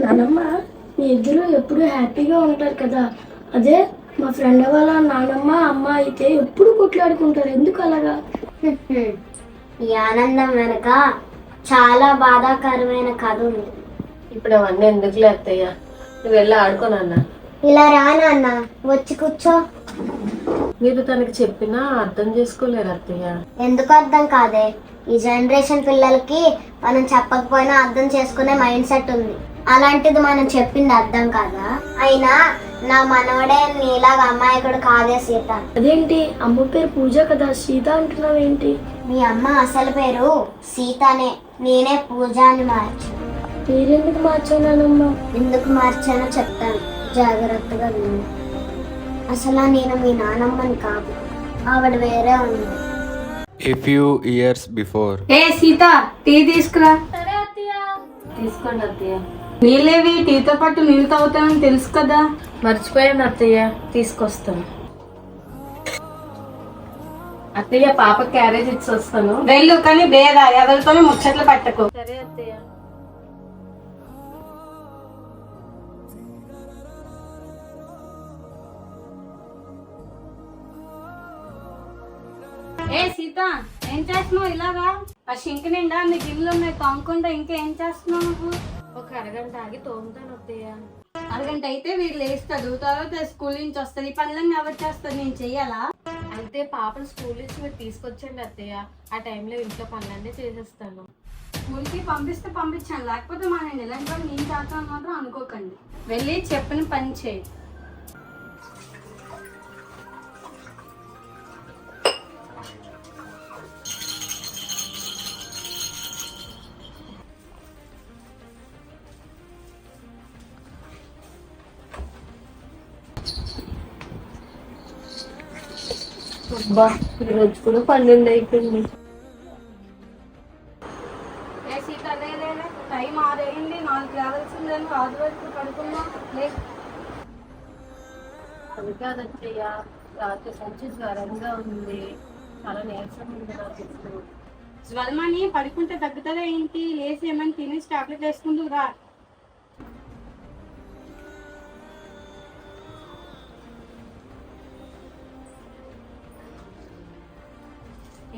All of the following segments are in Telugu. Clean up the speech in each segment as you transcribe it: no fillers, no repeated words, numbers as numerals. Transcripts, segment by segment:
నానమ్మ, మీ ఇద్దరు ఎప్పుడు హ్యాపీగా ఉంటారు కదా. అదే మా ఫ్రెండ్ వాళ్ళ నానమ్మ అమ్మ అయితే ఎప్పుడు కొట్లాడుకుంటారు. ఎందుకు అలాగా? ఈ ఆనందం వెనక చాలా బాధాకరమైన కథ ఉంది. ఇప్పుడు అవన్నీ ఎందుకులే అత్తయ్య, నువ్వు వెళ్ళి ఆడుకోనన్నా. ఇలా రా నాన్న, వచ్చి కూర్చో. మీరు తనకి చెప్పినా అర్థం చేసుకోలేరు అత్తయ్య. ఎందుకు అర్థం కాదే? ఈ జనరేషన్ పిల్లలకి మనం చెప్పకపోయినా అర్థం చేసుకునే మైండ్ సెట్ ఉంది. అలాంటిది మనం చెప్పింది అర్థం కాదా? అయినా నా మనవడే నీలాగా అమ్మాయికుడు కాదే సీత. అదేంటి, అమ్మ పేరు పూజ కదా, సీత అంటున్నావేంటి? మీ అమ్మ అసలు పేరు సీతనే, నేనే పూజ అని మార్చు. పేరెందుకు మార్చావు నానమ్మ? ఎందుకు మార్చానో చెప్తాను, జాగ్రత్తగా విను. అసలు నేను మీ నానమ్మని కాదు, ఆవిడ వేరే ఉంది. A few years before. ఏ సీత, టీ తీసుకురా. తీసుకోండి అత్తయ్య. నీళ్ళేవి? టీతో పాటు నీళ్ళు తాగుతానని తెలుసు కదా. మర్చిపోయాను అత్తయ్య, తీసుకొస్తాను. అత్తయ్య, పాప క్యారేజ్ ఇచ్చి వస్తాను. వెళ్ళు, కానీ బేదా ఎవరితోనే ముచ్చట్లు పట్టకు. సరే అత్తయ్య. ఏ సీత, ఏం చేస్తున్నావు ఇలాగా? ఆ షింక్ నిండా నీ గిన్నెలు ఉన్నాయి, తోముకుంటా ఇంకేం చేస్తున్నావు నువ్వు? ఒక అరగంట ఆగి తోముతాను అత్తయ్య. అరగంట అయితే వీళ్ళు లేస్తాడు, తర్వాత స్కూల్ నుంచి వస్తుంది. ఈ పనులన్నీ ఎవరు చేస్తారు? నేను చెయ్యాలా? అయితే పాపను స్కూల్ నుంచి మీరు తీసుకొచ్చండి అత్తయ్య, ఆ టైంలో ఇంట్లో పనులన్నీ చేసేస్తాను. స్కూల్కి పంపిస్తే పంపించాను, లేకపోతే మా నేను ఇలాంటి వాళ్ళు నేను చేస్తాను మాత్రం అనుకోకండి. వెళ్ళి చెప్పిన పని చేయి. అబ్బా, ఈరోజు కూడా 12 అయిపోయింది. ఏ సీత, టైం 6 అయింది, 4 రావాల్సిందని రాజు వరకు పడుకున్నా. అది కాదు అత్తయ్య, రాత్రి కొంచెం జ్వరంగా ఉంది, చాలా నీరసంగా ఉంది నాకు ఇప్పుడు. జ్వరమని పడుకుంటే తగ్గుతుందా ఏంటి? లేసి ఏమని తినేసి టాబ్లెట్ వేసుకుంటూ రా.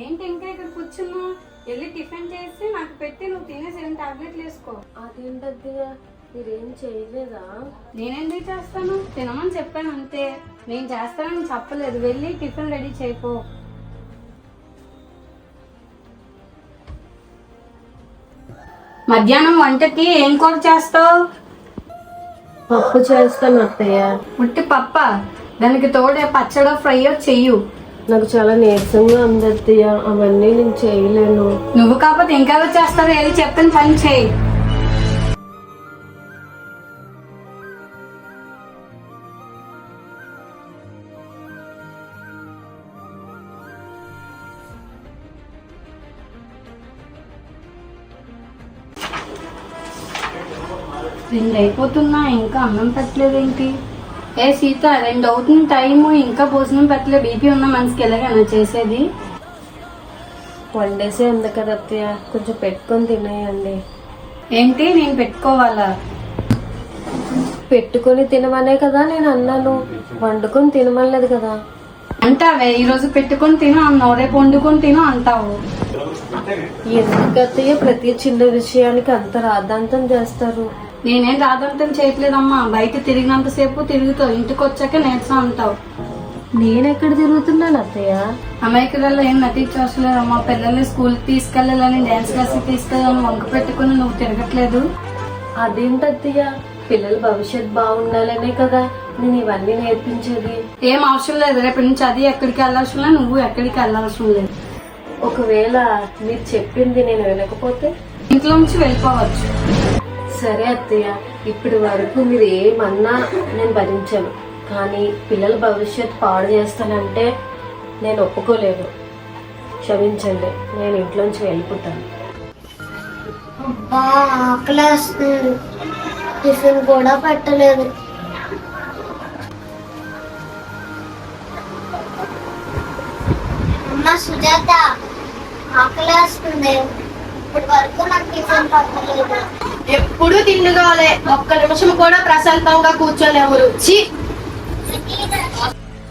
ఏంటి ఇంకా ఇక్కడ కూర్చున్నా? వెళ్ళి టిఫిన్ చేసి నాకు పెట్టి నువ్వు తినేసి 2 టాబ్లెట్లు వేసుకో. అదేంటి అత్తయ్య, మీరేం చేయలేదా? నేనెందుకు చేస్తాను? తినమని చెప్పాను అంతే, నేను చేస్తానని చెప్పలేదు. వెళ్ళి టిఫిన్ రెడీ చేయపో. మధ్యాహ్నం వంటకి ఏం కూర చేస్తావు? పప్పు చేస్తాను అత్తయ్య. ఉట్టి పప్ప? దానికి తోడే పచ్చడో ఫ్రైయో చెయ్యు. నాకు చాలా నీరసంగా ఉంది అత్తయ్య, అవన్నీ నేను చేయలేను. నువ్వు కాకపోతే ఇంకెవరు చేస్తావు? ఏది చెప్పిన పని చేయి. రెండు అయిపోతున్నా, ఇంకా అన్నం పెట్టలేదేంటి? ఏ సీత, 2 అవుతుంది టైము, ఇంకా భోజనం పెట్టలేదు. బీపీ ఉన్న మనిషికి ఎలాగైనా చేసేది? వండేసే ఉంది కదా అత్తయ్య, కొంచెం పెట్టుకొని తినేయండి. ఏంటి, నేను పెట్టుకోవాలా? పెట్టుకొని తినమనే కదా నేను అన్నాను, వండుకొని తినమనలేదు కదా. అంటావే, ఈరోజు పెట్టుకొని తిను అన్నావు, రేపు వండుకొని తిను అంటావు. ఎందుకు అత్తయ్య ప్రతి చిన్న విషయానికి అంత రాద్ధాంతం చేస్తారు? నేనేం రాదంతం చేయట్లేదమ్మా, బయట తిరిగినంతసేపు తిరుగుతావు, ఇంటికి వచ్చాక నేర్చా అంటావు. నేనెక్కడ తిరుగుతున్నాను అత్తయ్య? అమాయకులలో ఏం నటించవసలేదమ్మా. పిల్లల్ని స్కూల్కి తీసుకెళ్ళాలని, డాన్స్ క్లాస్కి తీసుకెళ్ళాలని వంక పెట్టుకుని నువ్వు తిరగట్లేదు. అదేంటి అత్తయ్య, పిల్లల భవిష్యత్ బాగుండాలనే కదా నేను ఇవన్నీ నేర్పించేది. ఏం అవసరం లేదు, రేపటి నుంచి అది ఎక్కడికి వెళ్ళాల్సిన లేదు, నువ్వు ఎక్కడికి వెళ్ళాల్సిన లేదు. ఒకవేళ మీరు చెప్పింది నేను వినకపోతే ఇంట్లో నుంచి వెళ్ళిపోవచ్చు. సరే అత్తయ్య, ఇప్పటి వరకు మీరు ఏమన్నా నేను భరించాను, కానీ పిల్లల భవిష్యత్తు పాడు చేస్తానంటే నేను ఒప్పుకోలేను. క్షమించండి, నేను ఇంట్లోంచి వెళ్ళిపోతాను. ఆకలేస్తుంది, టిఫిన్ కూడా పెట్టలేదు. అమ్మ సుజాత, ఆకలేస్తుంది. ఇప్పటి వరకు నాకు టిఫిన్ పట్టలేదు. ఎప్పుడు తిండుగాలే, ఒక్క నిమిషం కూడా ప్రశాంతంగా కూర్చోలేమురు.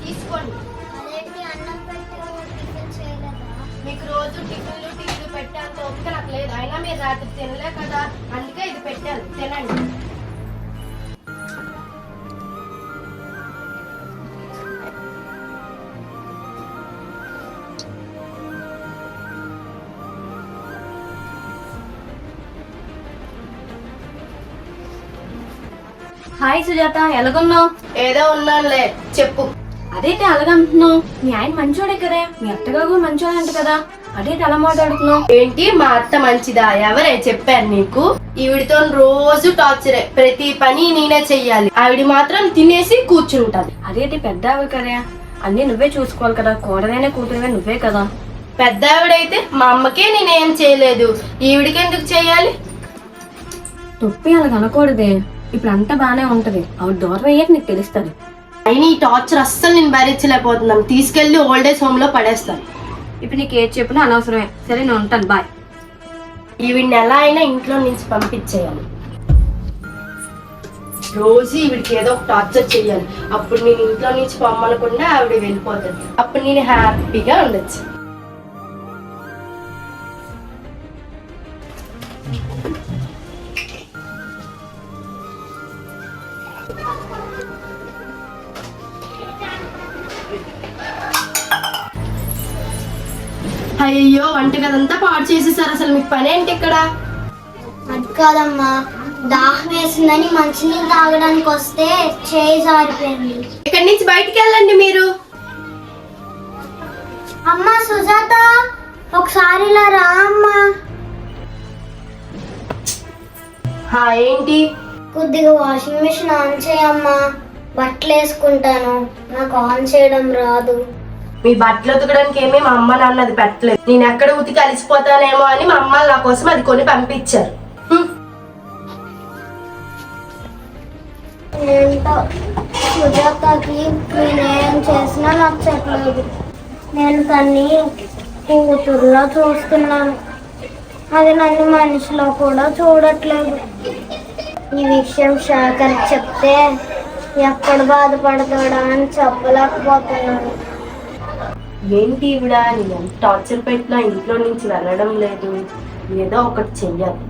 తీసుకోండి. అదేంటి అన్నం పెట్టి టిఫిన్ చేయలేదా? మీకు రోజు టిఫిన్లు టీలు పెట్టేంత ఓపిక నాకు లేదు. అయినా మీరు రాత్రి తినలే కదా, అందుకే ఇది పెట్టాను, తినండి. హాయ్ సుజాత, ఎలాగున్నావు? ఏదో ఉన్నానులే, చెప్పు. అదైతే అలాగంటున్నావు, మీ ఆయన మంచోడే కదా, మీ అత్తగారు మంచోడంట కదా, అదైతే అలా మాట్లాడుతున్నావు. ఏంటి మా అత్త మంచిదా? ఎవరే చెప్పారు నీకు? ఈవిడితో రోజు టార్చరే, ప్రతి పని నేనే చెయ్యాలి, ఆవిడ మాత్రం తినేసి కూర్చుంటది. అదేంటి పెద్ద ఆవిడ కదా, అన్ని నువ్వే చూసుకోవాలి కదా, కూడదైనా కూతురువే నువ్వే కదా. పెద్ద ఆవిడైతే మా అమ్మకే నేనేం చేయలేదు, ఈవిడికి ఎందుకు చెయ్యాలి? తొప్పి అలాగ అనకూడదే, ఇప్పుడు అంతా బానే ఉంటది, ఆవిడ దూరం అయ్యాక నీకు తెలుస్తుంది. అయినా ఈ టార్చర్ అస్సలు నేను భరించలేకపోతున్నాను, తీసుకెళ్లి ఓల్డ్ ఏజ్ హోమ్ లో పడేస్తాను. ఇప్పుడు నీకు ఏది చెప్పినా అనవసరమే. సరే నేను ఉంటాను, బాయ్. ఈవిడిని ఎలా అయినా ఇంట్లో నుంచి పంపించేయాలి. రోజు ఈవిడికి ఏదో ఒక టార్చర్ చెయ్యాలి, అప్పుడు నేను ఇంట్లో నుంచి పంపనకుండా ఆవిడ వెళ్ళిపోతుంది, అప్పుడు నేను హ్యాపీగా ఉండొచ్చు. అయ్యో, వంటగదంతా పాడు చేసేసారు. అసలు మీకు పని ఏంటి ఇక్కడ? అది కాదమ్మా, దాహం వేసిందని మంచినీళ్ళు తాగడానికి వస్తే చేయి జారిపోయింది. ఇక్కడి నుంచి బయటికి వెళ్ళండి మీరు. అమ్మా సుజాత, ఒకసారి ఇలా రా అమ్మా. ఏంటి? కొద్దిగా వాషింగ్ మిషన్ ఆన్ చేయమ్మా, బట్టలు వేసుకుంటాను, నాకు ఆన్ చేయడం రాదు. మీ బట్టలు ఉతకడానికి ఏమీ మా అమ్మ నాన్న అది పెట్టలేదు, నేను ఎక్కడ ఉతికి అలిసిపోతానేమో అని మా అమ్మ నా కోసం అది కొని పంపించారు. ఏంటో సుజాతకి నేనేం చేసినా నచ్చట్లేదు. నేను తన్ని కూతురులో చూస్తున్నాను, అది నన్ను మనిషిలో కూడా చూడట్లేదు. ఈ విషయం శేఖర్కి చెప్తే ఎక్కడ బాధపడతాడా అని చెప్పలేకపోతున్నాను. ఏంటి ఈవిడ, నేను ఎంత టార్చర్ పెట్టినా ఇంట్లో నుంచి వెళ్ళడం లేదు, ఏదో ఒకటి చెయ్యాలి.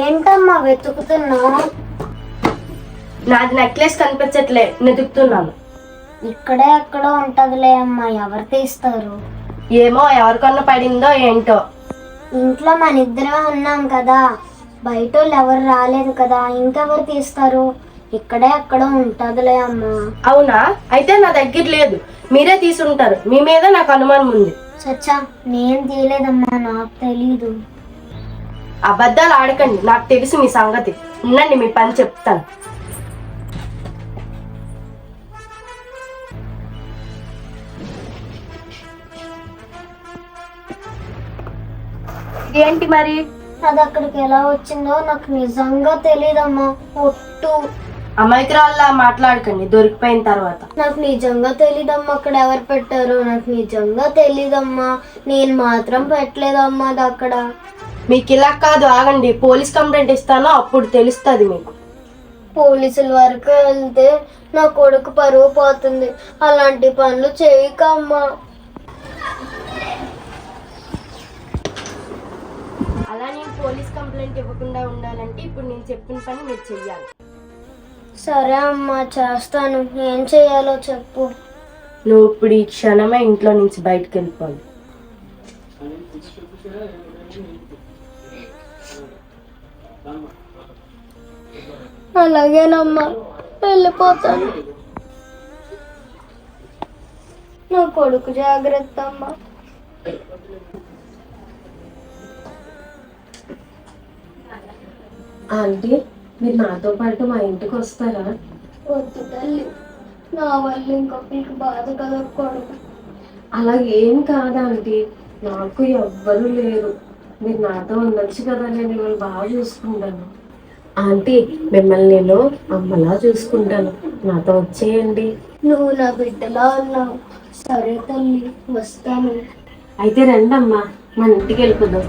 ఏంటమ్మా వెతుకుతున్నావు? నాది నెక్లెస్ కనిపించట్లే, వెతుకుతున్నాను. ఇక్కడే ఎక్కడో ఉంటదిలే అమ్మా, ఎవరు తీస్తారు? ఏమో ఎవరికన్నా పడిందో ఏంటో. ఇంట్లో మన ఇద్దరే ఉన్నాం కదా, బయట వాళ్ళు ఎవరు రాలేదు కదా, ఇంకెవరు తీస్తారు? ఇక్కడే ఎక్కడో ఉంటదిలే అమ్మా. అవునా? అయితే నా దగ్గర లేదు, మీరే తీసుంటారు, మీ మీద నాకు అనుమానం ఉంది. చచ్చా, నేను తీయలేదమ్మా, నాకు తెలీదు. అబద్ధాలు ఆడకండి, నాకు తెలుసు మీ సంగతి. ఉండండి, మీ పని చెప్తాను. ఏంటి మరి? అది అక్కడికి ఎలా వచ్చిందో నాకు నిజంగా తెలీదమ్మా, ఒట్టు. అమాయకురాల్లా మాట్లాడకండి, దొరికిపోయిన తర్వాత. నాకు నిజంగా తెలీదమ్మా అక్కడ ఎవరు పెట్టారో, నాకు నిజంగా తెలీదమ్మా, నేను మాత్రం పెట్టలేదమ్మా అది అక్కడ. మీకు ఇలా కాదు, ఆగండి, పోలీస్ కంప్లైంట్ ఇస్తాను, అప్పుడు తెలుస్తుంది మీకు. పోలీసుల వరకు వెళ్తే నా కొడుకు పరువు పోతుంది, అలాంటి పనులు చేయకమ్మా. అలా నేను పోలీస్ కంప్లైంట్ ఇవ్వకుండా ఉండాలంటే ఇప్పుడు నేను చెప్పిన పని మీరు చెయ్యాలి. సరే అమ్మా, చేస్తాను. ఏం చేయాలో చెప్పు. నువ్వు ఇప్పుడు ఈ క్షణమే ఇంట్లో నుంచి బయటకు వెళ్ళిపోవాలి. అలాగేనమ్మా, వెళ్ళిపోతాను. నా కొడుకు జాగ్రత్త అమ్మా. ఆంటీ, మీరు నాతో పాటు మా ఇంటికి వస్తారా? వద్దు తల్లి, నా వల్ల ఇంకొకరికి బాధ కలగకూడదు. అలా ఏం కాదా ఆంటీ, నాకు ఎవ్వరూ లేరు. మీరు నాతో ఉండొచ్చు కదా, నేను మిమ్మల్ని బాగా చూసుకుంటాను. ఆంటీ, మిమ్మల్ని నేను అమ్మలా చూసుకుంటాను, నాతో వచ్చేయండి. నువ్వు నా బిడ్డలా ఉన్నావు. సరే తల్లి, వస్తాను. అయితే రండి అమ్మా, మన ఇంటికి వెళ్ళిపోదాం.